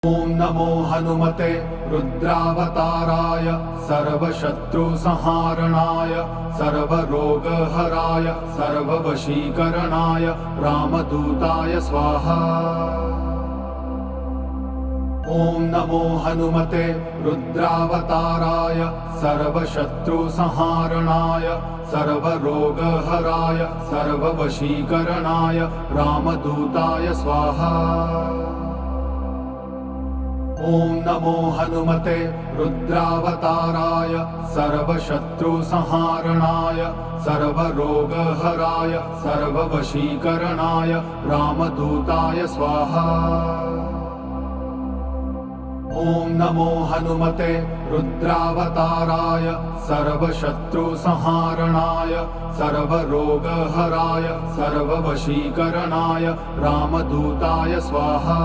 ॐ नमो हनुमते रुद्रावताराय सर्वशत्रुसंहारणाय सर्वरोगहराय सर्ववशीकरणाय रामदूताय स्वाहा। ॐ नमो हनुमते रुद्रावताराय सर्वशत्रुसंहारणाय सर्वरोगहराय सर्ववशीकरणाय रामदूताय स्वाहा। ॐ नमो हनुमते रुद्रावताराय सर्वशत्रुसंहारणाय सर्वरोगहराय सर्ववशीकरणाय रामदूताय स्वाहा। ॐ नमो हनुमते रुद्रावताराय सर्वशत्रुसंहारणाय सर्वरोगहराय सर्ववशीकरणाय रामदूताय स्वाहा।